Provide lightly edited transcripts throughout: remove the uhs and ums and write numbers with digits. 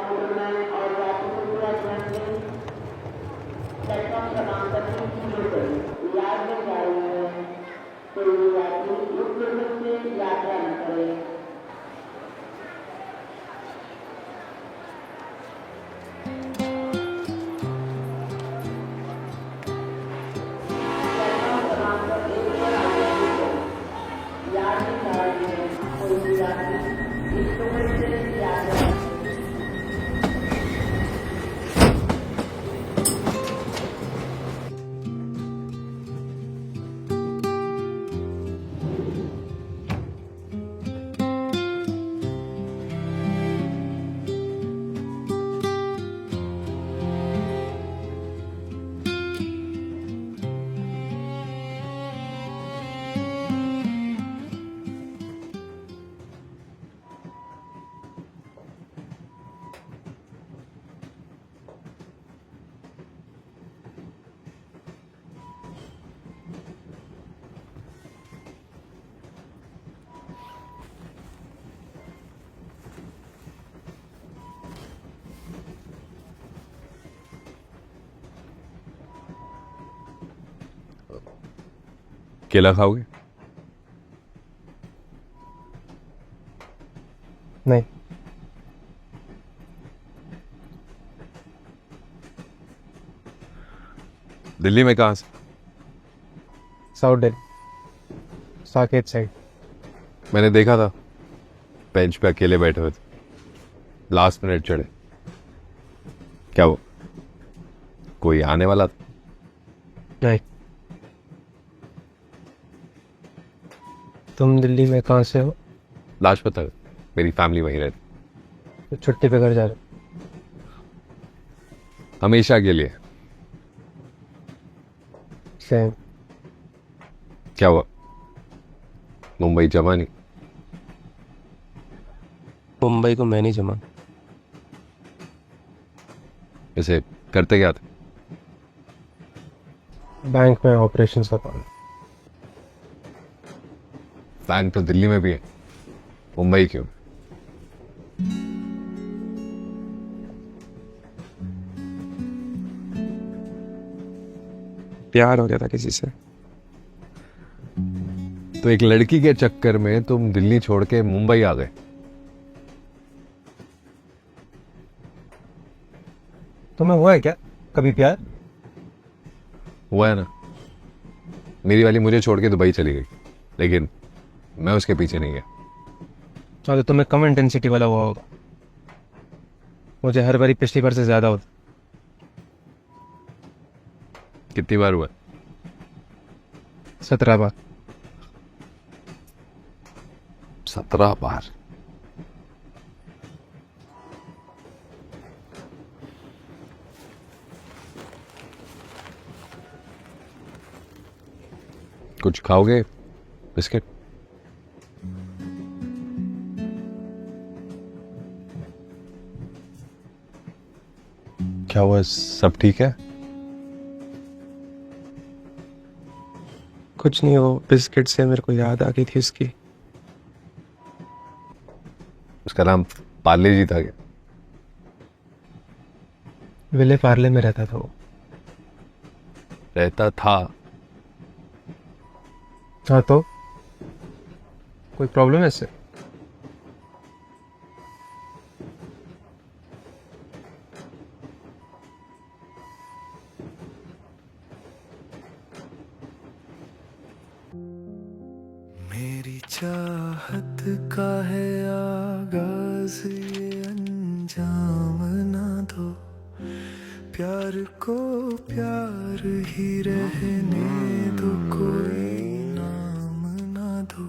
Motorman और यात्री पूरा ध्यान दें। प्लेटफॉर्म क्रमांक 3 की लोकल यार्ड में जा रही है। कोई भी यात्री इस लोकल से यात्रा न करे। प्लेटफॉर्म क्रमांक 1 पर आगे लोकल यार्ड में जा रही है। कोई भी यात्री इस लोकल से यात्रा न करे। केला खाओगे? नहीं। दिल्ली में कहाँ से? South Delhi, Saket side. मैंने देखा था बेंच पे अकेले बैठे हुए थे, लास्ट मिनट चढ़े। क्या वो कोई आने वाला था? नहीं। तुम दिल्ली में कहाँ से हो? लाजपत नगर, मेरी फैमिली वहीं रहती। तो छुट्टी पे घर जा रहे हमेशा के लिए। सेम। क्या हुआ, मुंबई जमा नहीं? मुंबई को मैं नहीं जमा। वैसे करते क्या थे? बैंक में ऑपरेशंस का काम। बैंक तो दिल्ली में भी है, मुंबई क्यों? प्यार हो गया था किसी से। तो एक लड़की के चक्कर में तुम दिल्ली छोड़ के मुंबई आ गए? तुम्हें हुआ है क्या कभी प्यार? हुआ है ना, मेरी वाली मुझे छोड़ के दुबई चली गई, लेकिन मैं उसके पीछे नहीं गया। तो तुम्हें कम इंटेंसिटी वाला हुआ होगा। मुझे हर बारी पिछली बार से ज्यादा होता। कितनी बार हुआ? 17 बार। 17 बार? कुछ खाओगे? बिस्किट? क्या हुआ, सब ठीक है? कुछ नहीं, वो बिस्किट से मेरे को याद आ गई थी उसकी। उसका नाम पार्ले जी था क्या? विले पार्ले में रहता था वो। रहता था? हाँ तो कोई प्रॉब्लम है इससे? मेरी चाहत का है आगाज, ये अंजाम ना दो। प्यार को प्यार ही रहने दो, कोई नाम ना दो।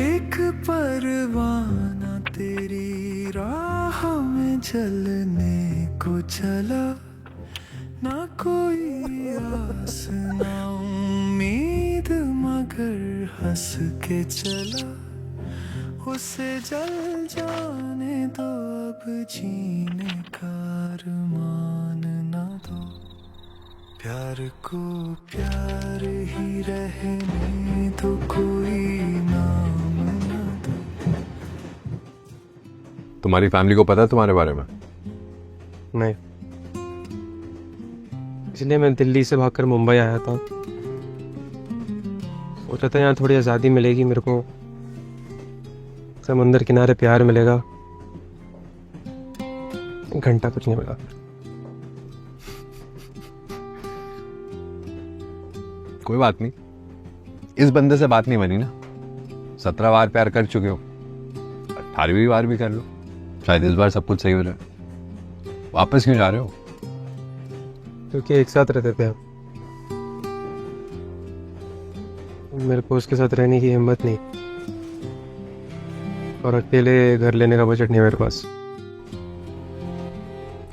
एक परवाना तेरी राह में जलने को चला, ना कोई आस ना उम्मीद, मगर हंस के चला। उसे जल जाने दो, अब जीने का अरमान ना दो, प्यार को प्यार ही रहने दो, कोई नाम ना दो। तुम्हारी फैमिली को पता है तुम्हारे बारे में? नहीं, इसलिए मैं दिल्ली से भागकर मुंबई आया था। सोचा था यहाँ थोड़ी आज़ादी मिलेगी मेरे को, समुंदर किनारे प्यार मिलेगा। घंटा कुछ नहीं मिला। कोई बात नहीं, इस बंदे से बात नहीं बनी ना। 17 बार प्यार कर चुके हो, 18वीं बार भी कर लो, शायद इस बार सब कुछ सही हो जाए। वापस क्यों जा रहे हो? क्योंकि एक साथ रहते थे हम, मेरे को उसके साथ रहने की हिम्मत नहीं, और अकेले घर लेने का बजट नहीं मेरे पास।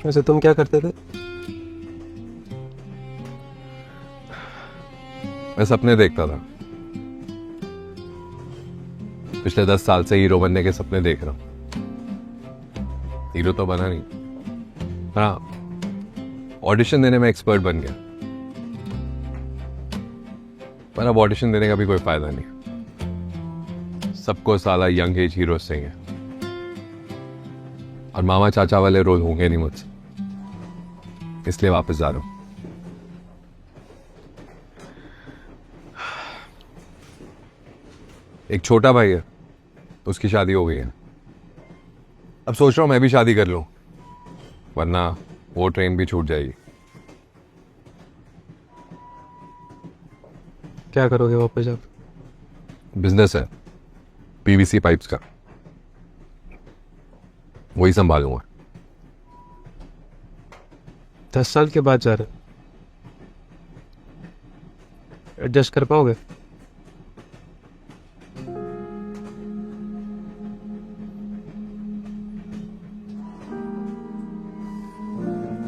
वैसे तुम क्या करते थे? मैं सपने देखता था। पिछले 10 साल से हीरो बनने के सपने देख रहा हूं। हीरो तो बना नहीं, हाँ ऑडिशन देने में एक्सपर्ट बन गया, पर अब ऑडिशन देने का भी कोई फायदा नहीं। सबको साला यंग एज हीरो चाहिए, और मामा चाचा वाले रोल होंगे नहीं मुझसे, इसलिए वापस जा रहा हूं। एक छोटा भाई है, उसकी शादी हो गई है। अब सोच रहा हूं मैं भी शादी कर लूं, वरना वो ट्रेन भी छूट जाएगी। क्या करोगे वापस आप? बिजनेस है पीवीसी पाइप्स का, वही संभालूंगा। 10 साल के बाद जा रहे, एडजस्ट कर पाओगे?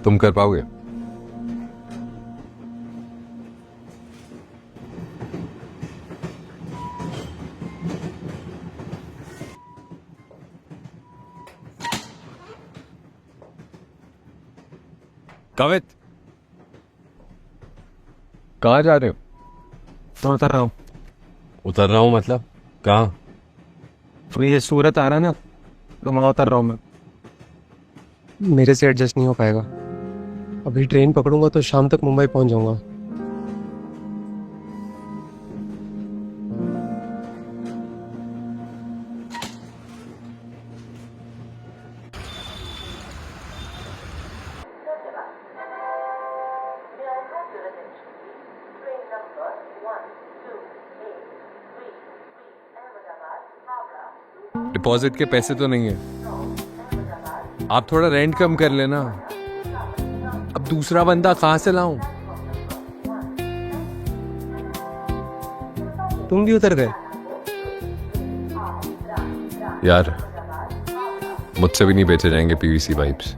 तुम कर पाओगे? कवित, कहाँ जा रहे हो? तो उतर रहा हूँ। उतर रहा हूँ मतलब कहाँ? तो ये सूरत आ रहा ना, तो वहाँ उतर रहा हूँ मैं। मेरे से एडजस्ट नहीं हो पाएगा। अभी ट्रेन पकड़ूंगा तो शाम तक मुंबई पहुंच जाऊंगा। डिपॉजिट के पैसे तो नहीं है, आप थोड़ा रेंट कम कर लेना। अब दूसरा बंदा कहां से लाऊं? तुम भी उतर गए? यार मुझसे भी नहीं बेचे जाएंगे पीवीसी पाइप्स।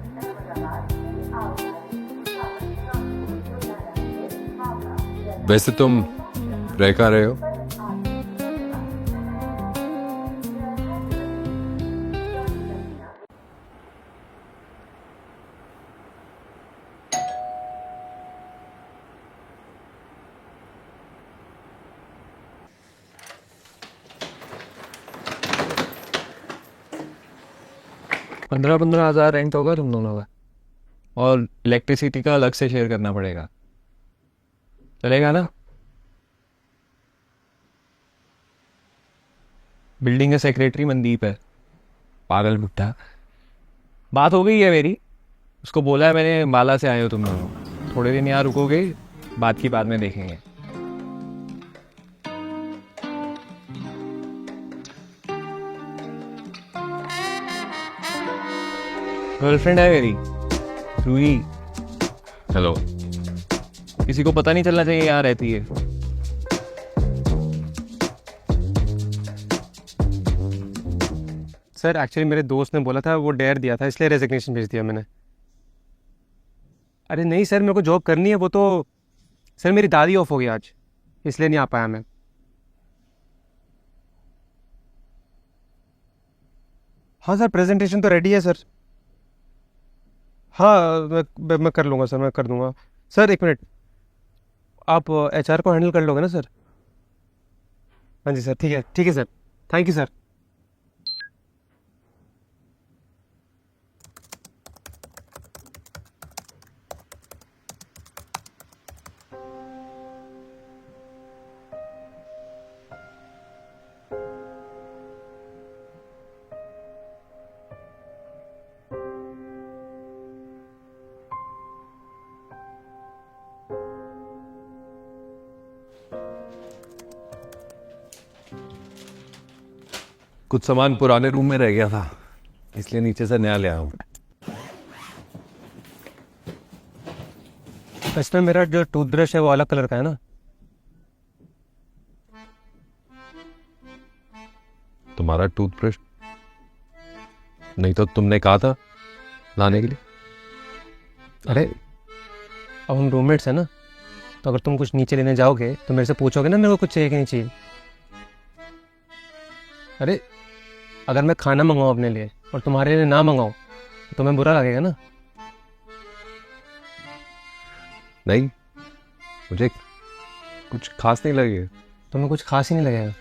वैसे तुम रह कहाँ रहे हो? पंद्रह हज़ार रेंट होगा तुम दोनों का, और इलेक्ट्रिसिटी का अलग से शेयर करना पड़ेगा। चलेगा ना? बिल्डिंग का सेक्रेटरी मनदीप है, पागल बुड्ढा। बात हो गई है मेरी, उसको बोला है मैंने माला से आए हो तुम दोनों, थोड़े दिन यहाँ रुकोगे, बात की बाद में देखेंगे। गर्लफ्रेंड है मेरी, रूही। हेलो। किसी को पता नहीं चलना चाहिए यहाँ रहती है। सर एक्चुअली मेरे दोस्त ने बोला था, वो डेयर दिया था, इसलिए रेजिग्नेशन भेज दिया मैंने। अरे नहीं सर, मेरे को जॉब करनी है। वो तो सर मेरी दादी ऑफ हो गई आज, इसलिए नहीं आ पाया मैं। हाँ सर, प्रेजेंटेशन तो रेडी है सर। हाँ मैं कर लूँगा सर, मैं कर दूँगा। सर एक मिनट, आप HR को हैंडल कर लोगे ना सर? हाँ जी सर, ठीक है सर, थैंक यू सर। कुछ सामान पुराने रूम में रह गया था, इसलिए नीचे से नया ले आया हूँ। इसमें मेरा जो टूथब्रश है वो अलग कलर का है ना? तुम्हारा टूथब्रश? नहीं तो तुमने कहा था लाने के लिए। अरे अब हम रूममेट्स हैं ना, तो अगर तुम कुछ नीचे लेने जाओगे तो मेरे से पूछोगे ना मेरे को कुछ चाहिए कि नहीं चाहिए। अरे अगर मैं खाना मंगाऊँ अपने लिए और तुम्हारे लिए ना मंगाऊँ तो तुम्हें बुरा लगेगा ना? नहीं, मुझे कुछ खास नहीं लगे। तुम्हें कुछ खास ही नहीं लगेगा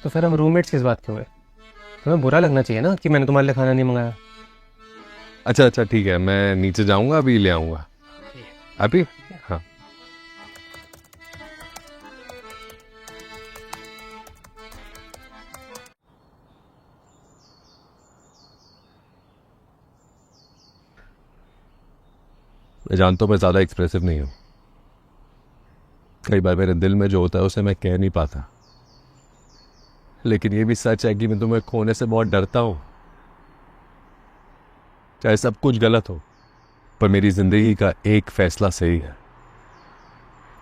तो फिर हम रूममेट्स किस बात के हुए? तुम्हें बुरा लगना चाहिए ना कि मैंने तुम्हारे लिए खाना नहीं मंगाया। अच्छा ठीक है, मैं नीचे जाऊंगा, अभी ले आऊंगा। अभी? हाँ। मैं जानता हूँ मैं ज़्यादा एक्सप्रेसिव नहीं हूँ। कई बार मेरे दिल में जो होता है उसे मैं कह नहीं पाता, लेकिन ये भी सच है कि मैं तुम्हें खोने से बहुत डरता हूँ। चाहे सब कुछ गलत हो, पर मेरी जिंदगी का एक फैसला सही है,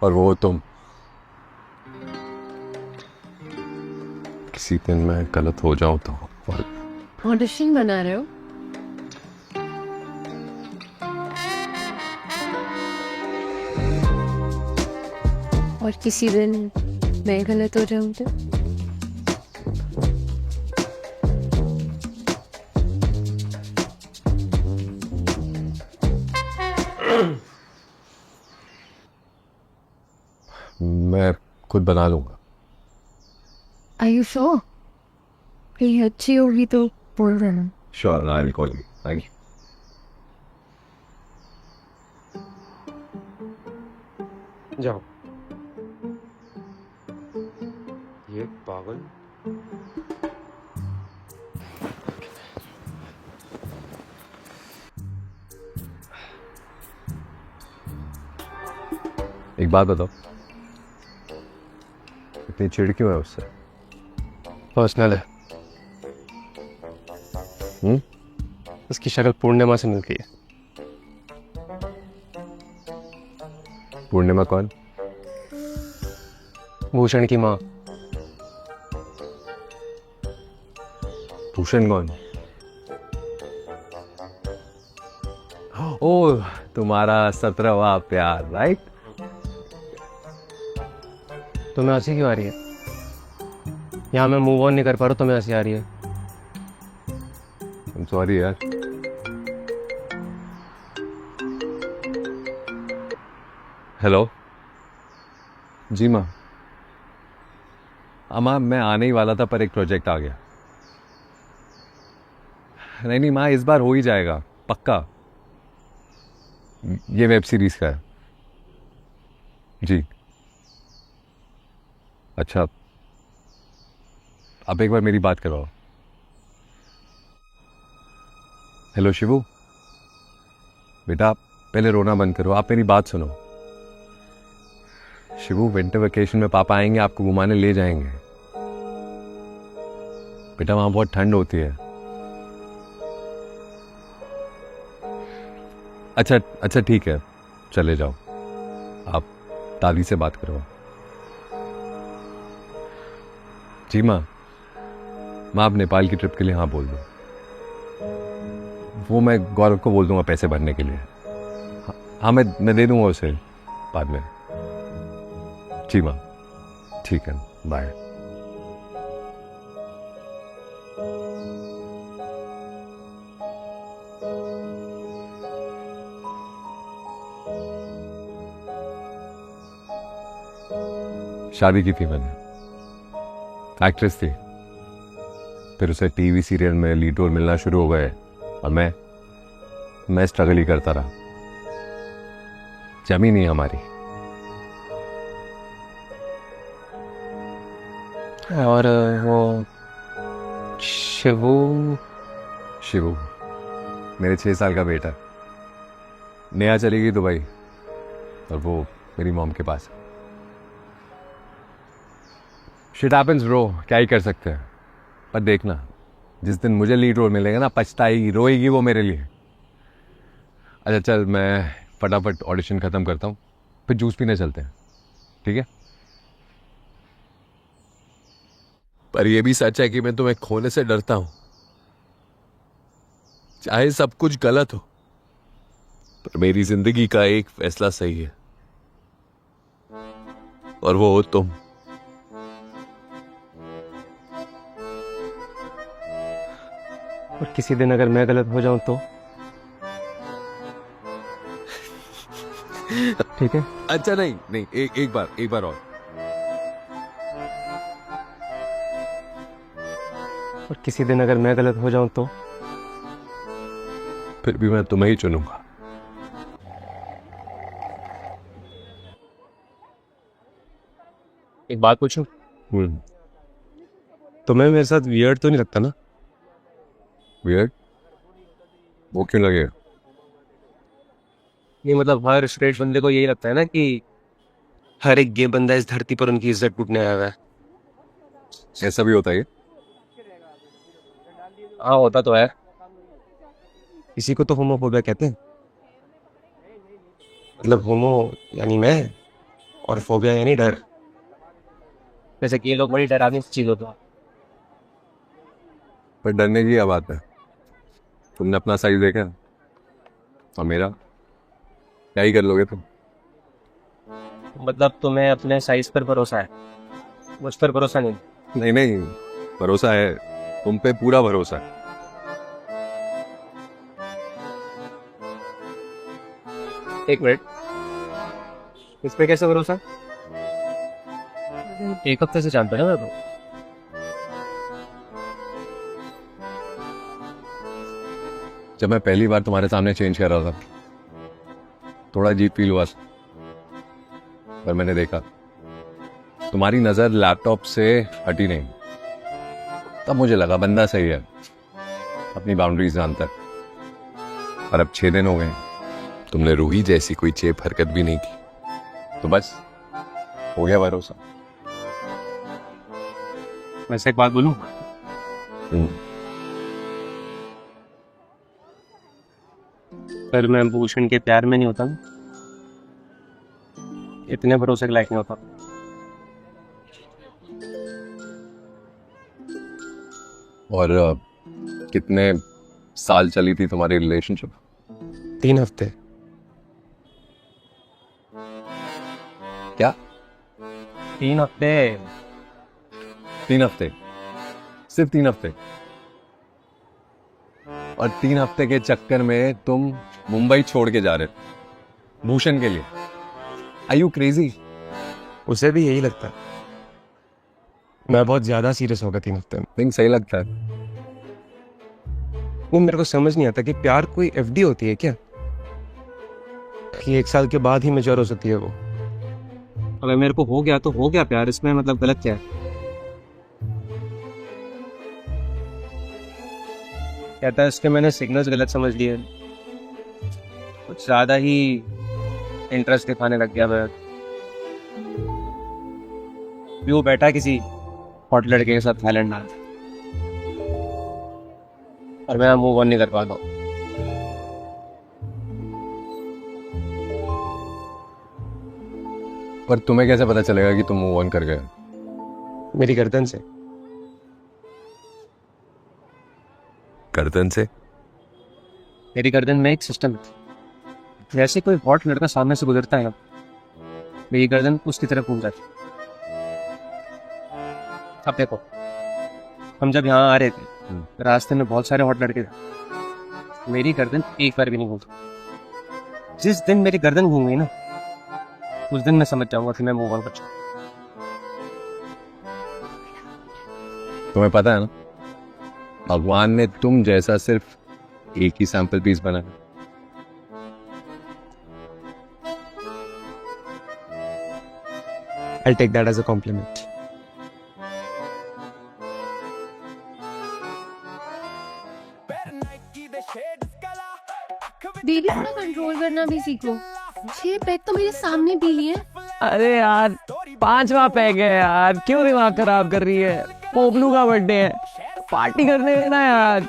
और वो तुम। किसी दिन मैं गलत हो जाऊं तो। ऑडिशन बना रहे हो? और किसी दिन मैं गलत हो जाऊं तो? मैं खुद बना लूंगा। Are you sure? कहीं अच्छी होगी तो बोल देना। Sure, I will call you. Thank you. जाओ। ये पागल। एक बात बताओ, इतनी चिढ़ क्यों है उससे? पर्सनल है। उसकी शक्ल पूर्णिमा से मिलती है। पूर्णिमा कौन? भूषण की माँ। भूषण कौन? ओह, तुम्हारा 17वां प्यार, राइट? तुम्हें हंसी क्यों आ रही है? यहाँ मैं मूव ऑन नहीं कर पा रहा, तुम्हें हंसी आ रही है। सॉरी यार। हेलो जी माँ। माँ मैं आने ही वाला था, पर एक प्रोजेक्ट आ गया। नहीं माँ, इस बार हो ही जाएगा पक्का। ये वेब सीरीज का है जी। अच्छा, अब एक बार मेरी बात करवाओ। हेलो शिवू, बेटा पहले रोना बंद करो, आप मेरी बात सुनो। शिवू, विंटर वेकेशन में पापा आएंगे, आपको घुमाने ले जाएंगे। बेटा वहां बहुत ठंड होती है। अच्छा ठीक है, चले जाओ। आप दादी से बात करो। जी माँ, आप नेपाल की ट्रिप के लिए हाँ बोल दो। वो मैं गौरव को बोल दूंगा पैसे भरने के लिए। हाँ मैं दे दूंगा उसे बाद में। जी माँ, ठीक है, बाय। शादी की थी मैंने, एक्ट्रेस थी, फिर उसे टीवी सीरियल में लीड रोल मिलना शुरू हो गए और मैं स्ट्रगल ही करता रहा। जमी नहीं हमारी। और वो शिवू शिवू मेरे 6 साल का बेटा, नया चली गई दुबई और वो मेरी मॉम के पास। शिट हैपेंस ब्रो, क्या ही कर सकते हैं। पर देखना, जिस दिन मुझे लीड रोल मिलेगा ना, पछताएगी, रोएगी वो मेरे लिए। अच्छा चल, मैं फटाफट ऑडिशन खत्म करता हूँ, फिर जूस पीने चलते हैं, ठीक है? पर यह भी सच है कि मैं तुम्हें खोने से डरता हूं। चाहे सब कुछ गलत हो, पर मेरी जिंदगी का एक फैसला सही है, और वो हो तुम। और किसी दिन अगर मैं गलत हो जाऊं तो? ठीक है। अच्छा नहीं नहीं, एक बार और किसी दिन अगर मैं गलत हो जाऊं तो? फिर भी मैं तुम्हें ही चुनूंगा। एक बात पूछूं? तुम्हें मेरे साथ वियर्ड तो नहीं लगता ना? वियर्ड? वो क्यों लगेगा? ये मतलब हर स्ट्रेट बंदे को यही लगता है ना कि हर एक गे बंदा इस धरती पर उनकी इज्जत टूटने आया हुआ है। ऐसा भी होता है? हाँ, होता तो है। इसी को तो होमोफोबिया कहते हैं। मतलब होमो यानी मैं, और फोबिया यानी डर। जैसे कि ये लोग बड़ी डरावनी चीज होता है। पर डरने की क्या बात है? तुमने अपना साइज देखा और मेरा, क्या ही कर लोगे तुम? मतलब तुम्हें अपने साइज पर भरोसा है, मुझ पर भरोसा नहीं? नहीं नहीं, भरोसा है, तुम पे पूरा भरोसा है। एक मिनट, इस पे कैसे भरोसा? एक हफ्ते से जानता है ना मैं तो। जब मैं पहली बार तुम्हारे सामने चेंज कर रहा था, थोड़ा अजीब फील हुआ, पर मैंने देखा तुम्हारी नजर लैपटॉप से हटी नहीं। तब मुझे लगा बंदा सही है, अपनी बाउंड्रीज जानता है। और अब 6 दिन हो गए, तुमने रूही जैसी कोई चेप हरकत भी नहीं की, तो बस हो गया भरोसा। वैसे एक बात बोलूं? पर मैं भूषण के प्यार में नहीं होता ना, इतने भरोसे के लायक नहीं होता। और कितने साल चली थी तुम्हारी रिलेशनशिप? 3 हफ्ते। क्या? 3 हफ्ते। 3 हफ्ते? सिर्फ 3 हफ्ते? और 3 हफ्ते के चक्कर में तुम मुंबई छोड़ के जा रहे हो भूषण के लिए? Are you crazy? उसे भी यही लगता है। मैं बहुत ज्यादा सीरियस हो गया 3 हफ्ते में। थिंक सही लगता है? वो मेरे को समझ नहीं आता कि प्यार कोई एफडी होती है क्या, कि 1 साल के बाद ही मैच्योर हो सकती है वो। अगर मेरे को हो गया तो हो गया प्यार, इसमें मतलब गलत क्या है? कहता है इसके मैंने सिग्नल्स गलत समझ लिए, कुछ ज्यादा ही इंटरेस्ट दिखाने लग गया मैं। वो बैठा किसी हॉट लड़के के साथ थाईलैंड में, और मैं मूव ऑन नहीं कर पाता हूँ। पर तुम्हें कैसे पता चलेगा कि तुम मूव ऑन कर गए? मेरी गर्दन से। गर्दन से? मेरी गर्दन में एक सिस्टम है, जैसे कोई हॉट लड़का सामने से गुजरता है ना, मेरी गर्दन उसकी तरफ घूम जाती। अब देखो, हम जब यहाँ आ रहे थे, रास्ते में बहुत सारे हॉट लड़के थे, मेरी गर्दन एक बार भी नहीं घूमती। जिस दिन मेरी गर्दन घूम गई ना, उस दिन मैं समझ जाऊंगा कि मैं मूव ऑन कर चुका। तुम्हें पता है ना, भगवान ने तुम जैसा सिर्फ एक ही सैंपल पीस बनाया। I'll take that as a compliment. दीदी थोड़ा कंट्रोल करना भी सीखो। 6 पैक तो मेरे सामने पी लिए। अरे यार 5वां पैक है यार, क्यों दिमाग खराब कर रही है? पोपलू का बर्थडे है, पार्टी करने देना यार।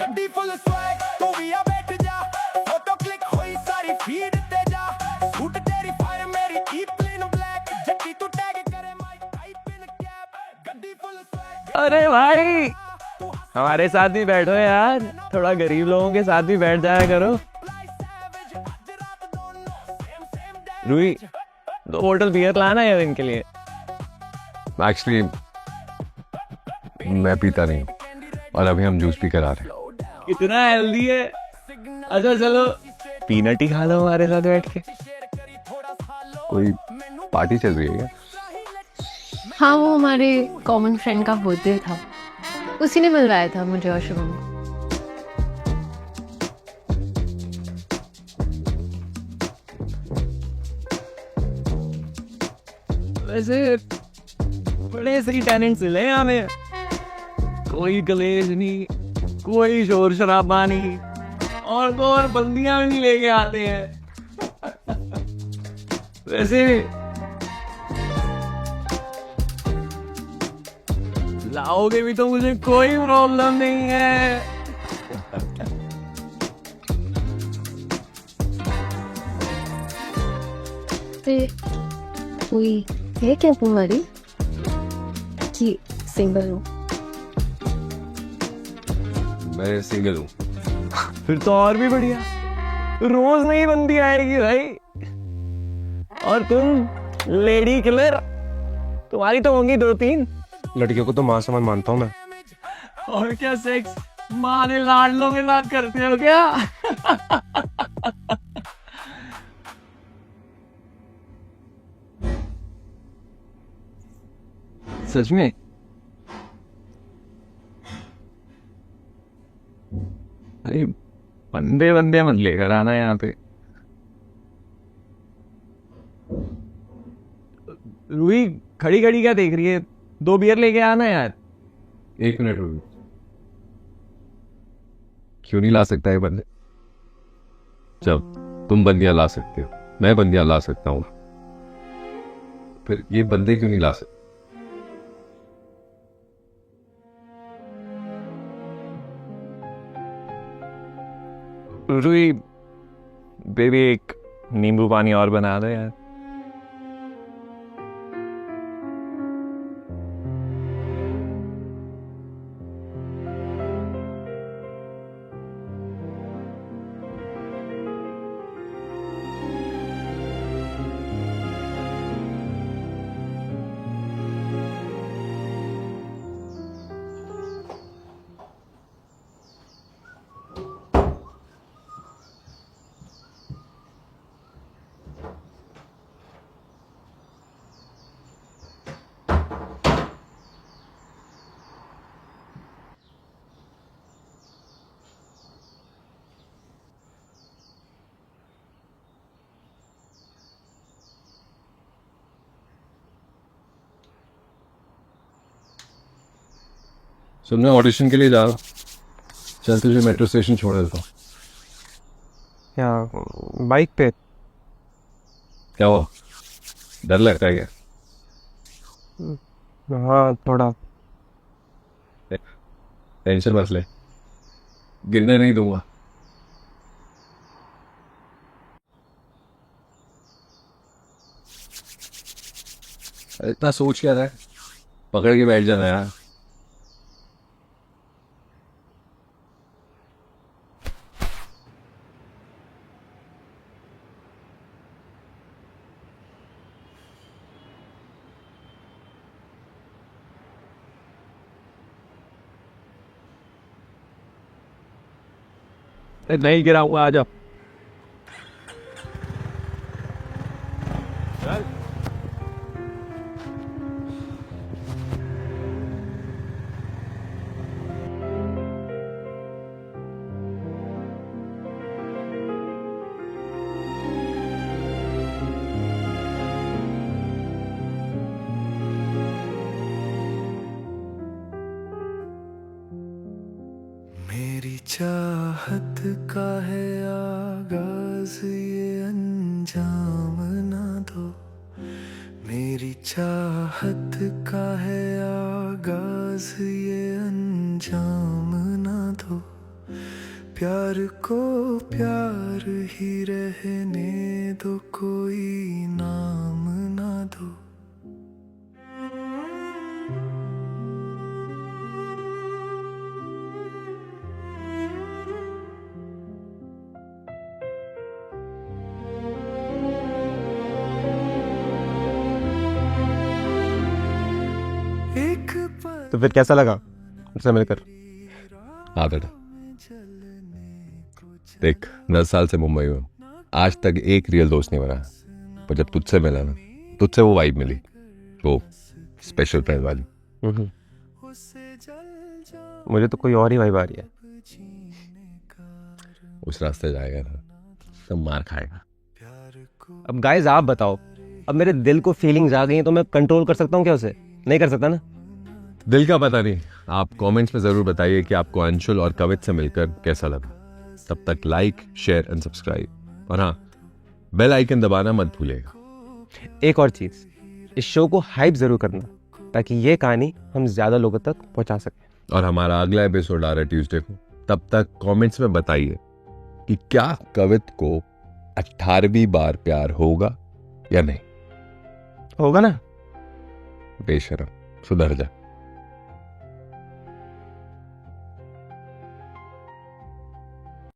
ਗੱਡੀ ਫੁੱਲ ਸਵੈਗ ਤੂੰ ਵੀ ਆ ਬੈਠ ਜਾ ਫੋਟੋ ਕਲਿੱਕ ਹੋਈ ਸਾਰੀ ਫੀਡ ਤੇ ਜਾ ਸੂਟ ਤੇਰੀ ਫਾਇਰ ਮੇਰੀ ਈਪ ਇਨ ਬਲੈਕ ਜੱਟੀ ਤੂੰ ਟੈਗ ਕਰੇ ਮਾਈ ਟਾਈਪ ਇਨ ਕੈਪ ਗੱਡੀ ਫੁੱਲ ਸਵੈਗ अरे भाई हमारे साथ भी बैठो यार, थोड़ा गरीब लोगों के साथ भी बैठ जाया करो। रूही 2 बोतल बियर लाना यार इनके लिए। एक्चुअली मैं पीता नहीं हूँ, और अभी हम जूस पी कर आ रहे हैं। कितना हेल्दी है। अच्छा चलो पीनट ही खा लो हमारे साथ बैठ के। कोई पार्टी चल रही है क्या? हाँ, वो हमारे कॉमन फ्रेंड का बर्थडे था, उसी ने मिलवाया था मुझे और शुभम को। वैसे बड़े सही टैलेंट्स मिले हमें, कोई कलेश नहीं, कोई शोर शराबा नहीं, और तो और बंदियां भी नहीं लेके आते हैं। वैसे लाओगे भी तो मुझे कोई प्रॉब्लम नहीं है। कोई है क्या तुम्हारी कि सिंगल हो? मैं सिंगल हूँ। फिर तो और भी बढ़िया, रोज नई बंदी आएगी भाई। और तुम लेडी किलर, तुम्हारी तो होंगी 2-3। लड़कियों को तो माँ समान मानता हूँ मैं। और क्या सेक्स माँ ने लाडलों के साथ करते हो क्या? सच में? अरे बंदे बंदे मत लेकर आना यहाँ पे। रूही खड़ी खड़ी क्या देख रही है? 2 बियर लेके आना यार। 1 मिनट रुको, क्यों नहीं ला सकता ये बंदे? जब तुम बंदियां ला सकते हो, मैं बंदियां ला सकता हूँ, फिर ये बंदे क्यों नहीं ला सकते? रूही बेबी एक नींबू पानी और बना दो यार। सुन, मैं ऑडिशन के लिए जा रहा हूँ, चल तुझे मेट्रो स्टेशन छोड़ देता हूँ। या बाइक पे? क्या हुआ, डर लगता है क्या? हाँ थोड़ा। टेंशन मत ले, गिरने नहीं दूंगा। इतना सोच क्या रहा है, पकड़ के बैठ जाना यार। नहीं गिरा हुआ, आ जाओ। चल। मेरी चाहत का है आगाज ये अंजाम ना दो, मेरी चाहत का है आगाज ये अंजाम ना दो, प्यार को प्यार ही रहने दो, कोई नाम ना दो। एक पल तो फिर कैसा लगा उनसे मिलकर? हाँ बेटा, देख 10 साल से मुंबई में हूं, आज तक एक रियल दोस्त नहीं बना, पर जब तुझसे मिला ना, तुझसे वो वाइब मिली, वो स्पेशल फ्रेंड वाली। मुझे तो कोई और ही वाइब आ रही है। उस रास्ते जाएगा ना तो मार खाएगा। अब गाइस आप बताओ, अब मेरे दिल को फीलिंग्स आ गई हैं तो मैं कंट्रोल कर सकता हूँ क्या उसे? नहीं कर सकता ना। दिल का पता नहीं, आप कमेंट्स में जरूर बताइए कि आपको अंशुल और कवित से मिलकर कैसा लगा। तब तक लाइक, शेयर एंड सब्सक्राइब, और हाँ, बेल आइकन दबाना मत भूलिएगा। एक और चीज, इस शो को हाइप जरूर करना ताकि ये कहानी हम ज्यादा लोगों तक पहुंचा सकें। और हमारा अगला एपिसोड आ रहा है ट्यूसडे को। तब तक कमेंट्स में बताइए कि क्या कवित को 18वीं बार प्यार होगा या नहीं। होगा ना? बेशरम, सुधर जा।